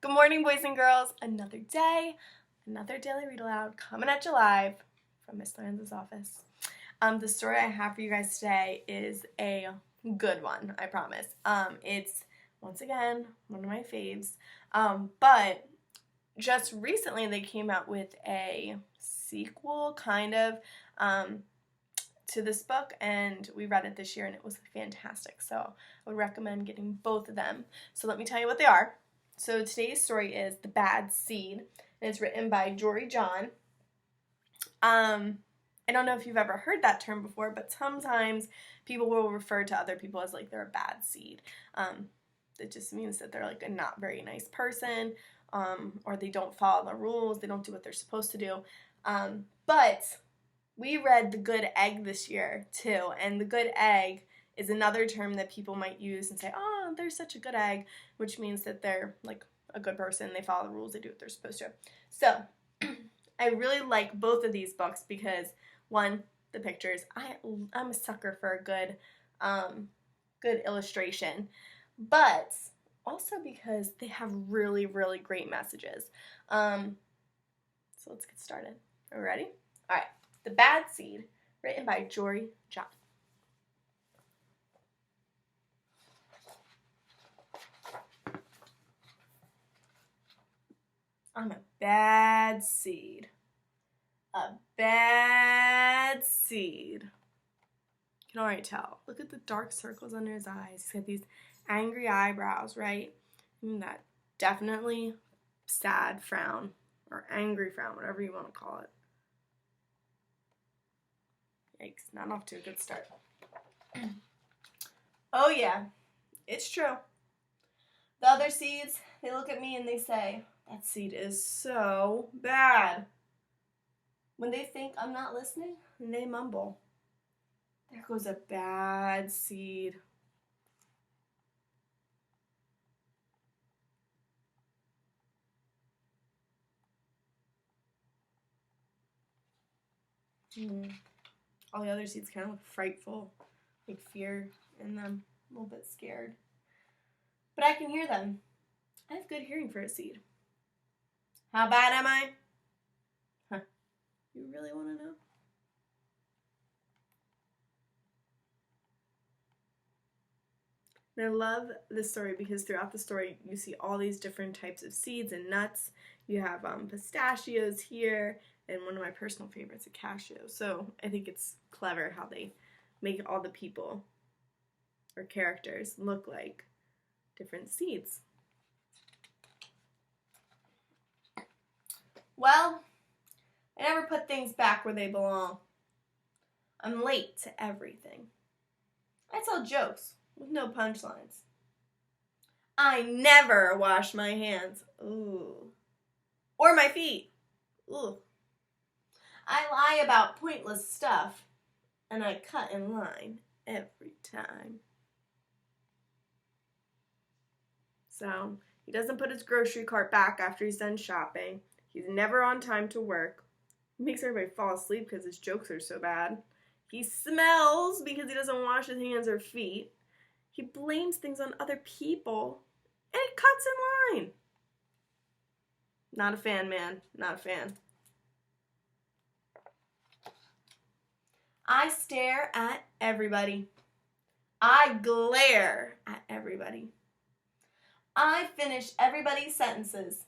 Good morning, boys and girls. Another day, another daily read aloud coming at you live from Miss Lorenzo's office. The story I have for you guys today is a good one, I promise. It's, once again, one of my faves. But just recently they came out with a sequel, kind of, to this book, and we read it this year, and it was fantastic. So I would recommend getting both of them. So let me tell you what they are. So today's story is The Bad Seed, and it's written by Jory John. I don't know if you've ever heard that term before, but sometimes people will refer to other people as like they're a bad seed. It just means that they're like a not very nice person, or they don't follow the rules, they don't do what they're supposed to do. But we read The Good Egg this year too, and the good egg is another term that people might use and say, oh, they're such a good egg, which means that they're like a good person, they follow the rules, they do what they're supposed to. So I really like both of these books because, one, the pictures. I'm a sucker for a good illustration, but also because they have really, really great messages. So let's get started. Are we ready? All right. The Bad Seed, written by Jory John. I'm a bad seed. A bad seed. You can already tell. Look at the dark circles under his eyes. He's got these angry eyebrows, right? And that definitely sad frown or angry frown, whatever you want to call it. Yikes, not off to a good start. Oh yeah, it's true. The other seeds, they look at me and they say, that seed is so bad. When they think I'm not listening, they mumble, there goes a bad seed. All the other seeds kind of look frightful, like fear in them, a little bit scared. But I can hear them. I have good hearing for a seed. How bad am I? Huh. You really want to know? And I love this story because throughout the story you see all these different types of seeds and nuts. You have pistachios here, and one of my personal favorites, a cashew. So I think it's clever how they make all the people or characters look like different seeds. Well, I never put things back where they belong. I'm late to everything. I tell jokes with no punchlines. I never wash my hands. Ooh. Or my feet. Ooh. I lie about pointless stuff, and I cut in line every time. So, he doesn't put his grocery cart back after he's done shopping. He's never on time to work. He makes everybody fall asleep because his jokes are so bad. He smells because he doesn't wash his hands or feet. He blames things on other people, and he cuts in line. Not a fan, man. Not a fan. I stare at everybody. I glare at everybody. I finish everybody's sentences,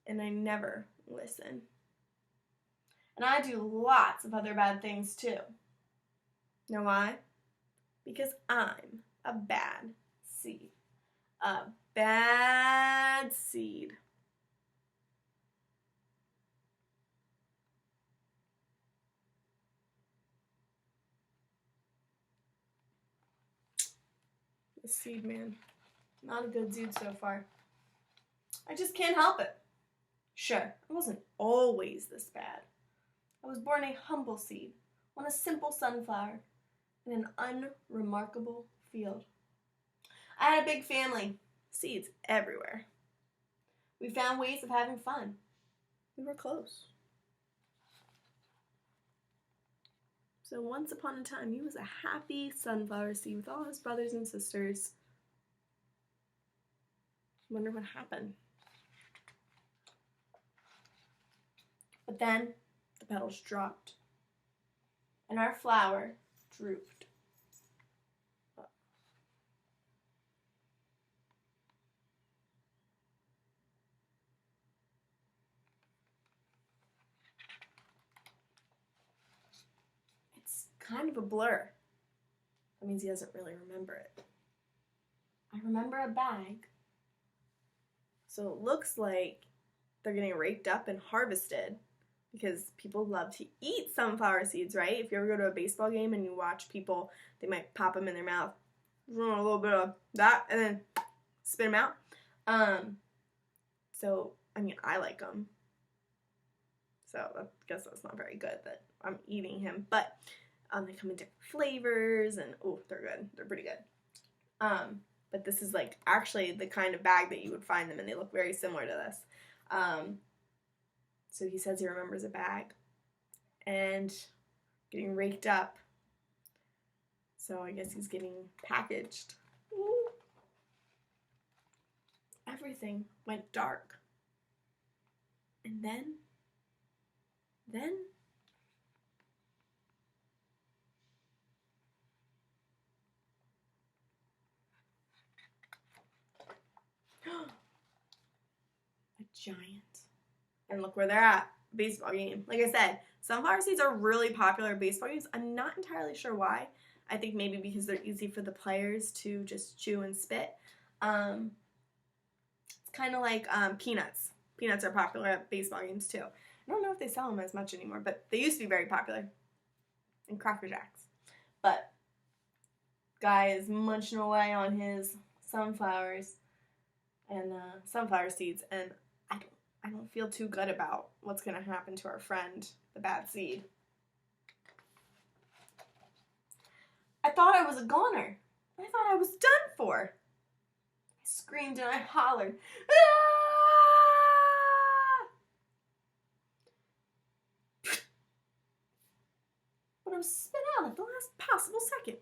and I never listen. And I do lots of other bad things too. Know why? Because I'm a bad seed. A bad seed. The seed man. Not a good seed so far. I just can't help it. Sure, I wasn't always this bad. I was born a humble seed on a simple sunflower in an unremarkable field. I had a big family, seeds everywhere. We found ways of having fun. We were close. So once upon a time, he was a happy sunflower seed with all his brothers and sisters. Wonder what happened. But then the petals dropped, and our flower drooped. It's kind of a blur. That means he doesn't really remember it. I remember a bag. So it looks like they're getting raked up and harvested because people love to eat sunflower seeds, right? If you ever go to a baseball game and you watch people, they might pop them in their mouth, a little bit of that, and then spit them out. So, I mean, I like them. So I guess that's not very good that I'm eating him. But they come in different flavors, and oh, they're good. They're pretty good. But this is like actually the kind of bag that you would find them in. They look very similar to this. So he says he remembers a bag and getting raked up. So I guess he's getting packaged. Ooh. Everything went dark. And then a giant. And look where they're at. Baseball game. Like I said, sunflower seeds are really popular at baseball games. I'm not entirely sure why. I think maybe because they're easy for the players to just chew and spit. It's kind of like peanuts. Peanuts are popular at baseball games too. I don't know if they sell them as much anymore, but they used to be very popular. And Cracker Jacks. But guy is munching away on his sunflowers and sunflower seeds, and I don't feel too good about what's going to happen to our friend, the bad seed. I thought I was a goner. I thought I was done for. I screamed and I hollered, "Ah!" But I was spit out at the last possible second.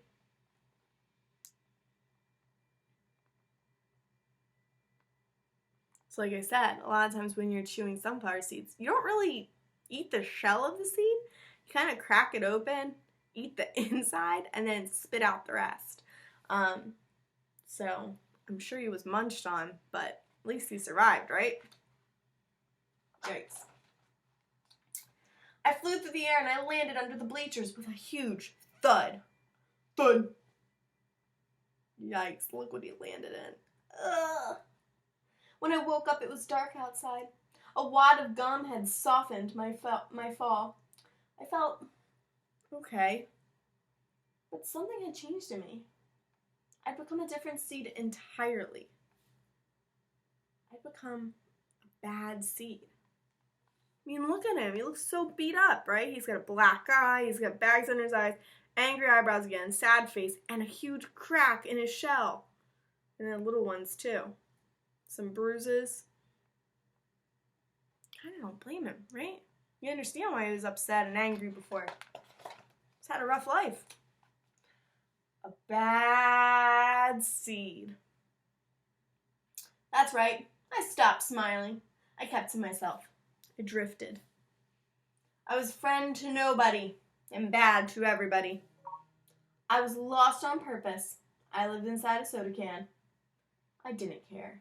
So like I said, a lot of times when you're chewing sunflower seeds, you don't really eat the shell of the seed. You kind of crack it open, eat the inside, and then spit out the rest. So I'm sure he was munched on, but at least he survived, right? Yikes. I flew through the air and I landed under the bleachers with a huge thud. Thud. Yikes, look what he landed in. Ugh. When I woke up, it was dark outside. A wad of gum had softened my fall. I felt okay, but something had changed in me. I'd become a different seed entirely. I'd become a bad seed. I mean, look at him. He looks so beat up, right? He's got a black eye, he's got bags under his eyes, angry eyebrows again, sad face, and a huge crack in his shell. And then little ones, too. Some bruises. I don't blame him, right? You understand why he was upset and angry before. He's had a rough life. A bad seed. That's right. I stopped smiling. I kept to myself. I drifted. I was friend to nobody and bad to everybody. I was lost on purpose. I lived inside a soda can. I didn't care.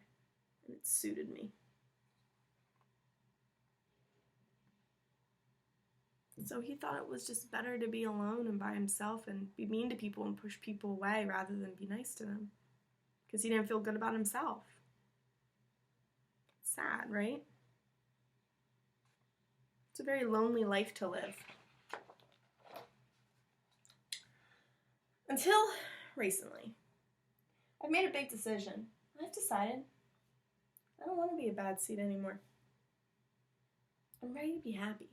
And it suited me. So he thought it was just better to be alone and by himself and be mean to people and push people away rather than be nice to them. Because he didn't feel good about himself. Sad, right? It's a very lonely life to live. Until recently. I've made a big decision. I've decided I don't want to be a bad seed anymore. I'm ready to be happy.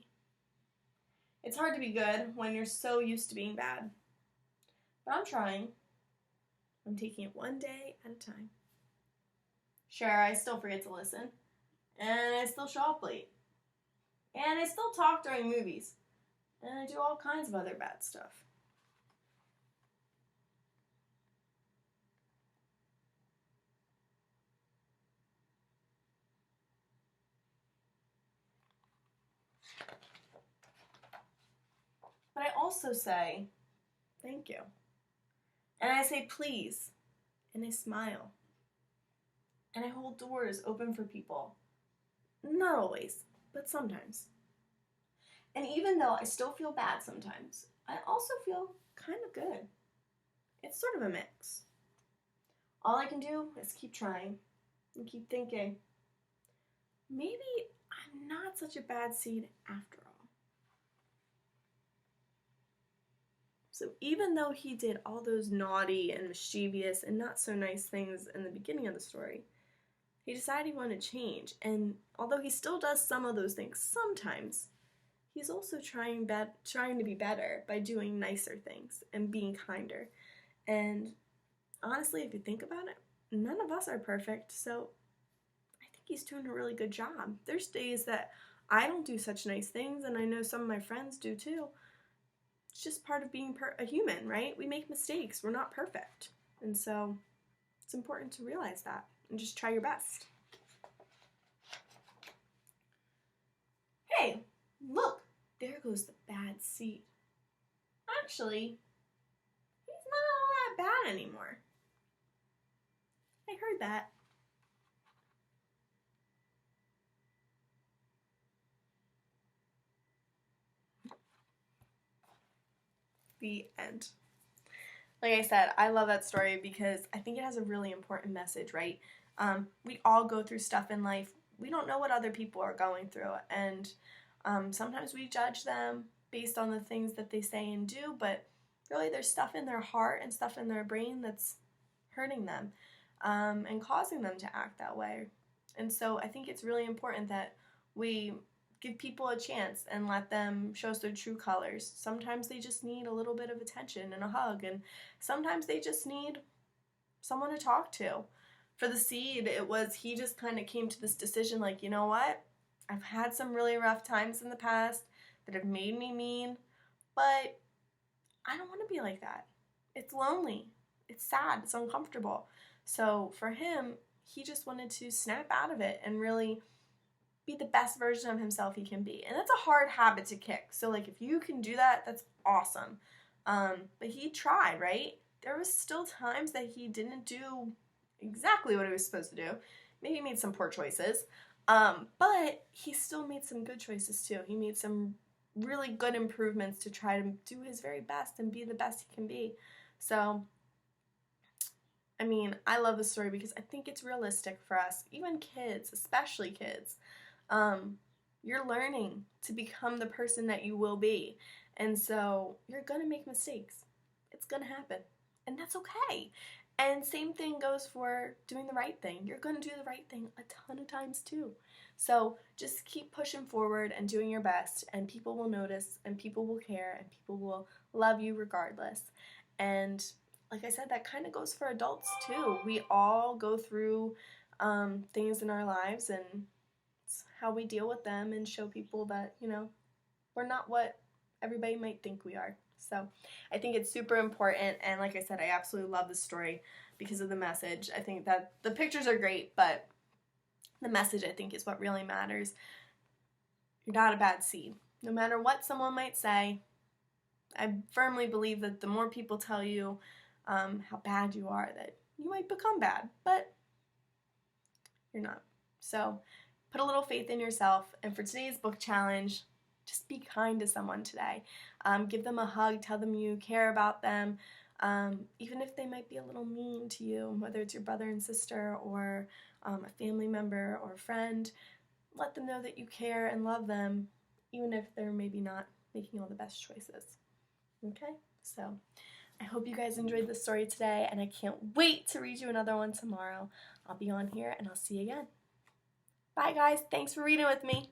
It's hard to be good when you're so used to being bad. But I'm trying. I'm taking it one day at a time. Sure, I still forget to listen. And I still show up late. And I still talk during movies. And I do all kinds of other bad stuff. also say thank you. And I say please. And I smile. And I hold doors open for people. Not always, but sometimes. And even though I still feel bad sometimes, I also feel kind of good. It's sort of a mix. All I can do is keep trying and keep thinking, maybe I'm not such a bad seed after all. So even though he did all those naughty and mischievous and not so nice things in the beginning of the story, he decided he wanted to change. And although he still does some of those things sometimes, he's also trying to be better by doing nicer things and being kinder. And honestly, if you think about it, none of us are perfect, so I think he's doing a really good job. There's days that I don't do such nice things, and I know some of my friends do too. It's just part of being a human, right? We make mistakes. We're not perfect. And so it's important to realize that and just try your best. Hey, look, there goes the bad seed. Actually, he's not all that bad anymore. I heard that. The end. Like I said, I love that story because I think it has a really important message, right? We all go through stuff in life. We don't know what other people are going through, and sometimes we judge them based on the things that they say and do, but really there's stuff in their heart and stuff in their brain that's hurting them and causing them to act that way. And so I think it's really important that we give people a chance and let them show us their true colors. Sometimes they just need a little bit of attention and a hug, and sometimes they just need someone to talk to. For the seed, it was he just kind of came to this decision like, you know what? I've had some really rough times in the past that have made me mean, but I don't want to be like that. It's lonely. It's sad. It's uncomfortable. So for him, he just wanted to snap out of it and really be the best version of himself he can be. And that's a hard habit to kick. So like if you can do that, that's awesome. But he tried, right? There was still times that he didn't do exactly what he was supposed to do. Maybe he made some poor choices. But he still made some good choices too. He made some really good improvements to try to do his very best and be the best he can be. So, I mean, I love this story because I think it's realistic for us, even kids, especially kids. You're learning to become the person that you will be. And so you're going to make mistakes. It's going to happen. And that's okay. And same thing goes for doing the right thing. You're going to do the right thing a ton of times too. So just keep pushing forward and doing your best, and people will notice, and people will care, and people will love you regardless. And like I said, that kind of goes for adults too. We all go through things in our lives, and it's how we deal with them and show people that, you know, we're not what everybody might think we are. So I think it's super important, and like I said, I absolutely love this story because of the message. I think that the pictures are great, but the message, I think, is what really matters. You're not a bad seed. No matter what someone might say, I firmly believe that the more people tell you how bad you are, that you might become bad, but you're not. So put a little faith in yourself, and for today's book challenge, just be kind to someone today. Give them a hug, tell them you care about them, even if they might be a little mean to you, whether it's your brother and sister or a family member or a friend. Let them know that you care and love them, even if they're maybe not making all the best choices. Okay? So I hope you guys enjoyed this story today, and I can't wait to read you another one tomorrow. I'll be on here, and I'll see you again. Bye, guys. Thanks for reading with me.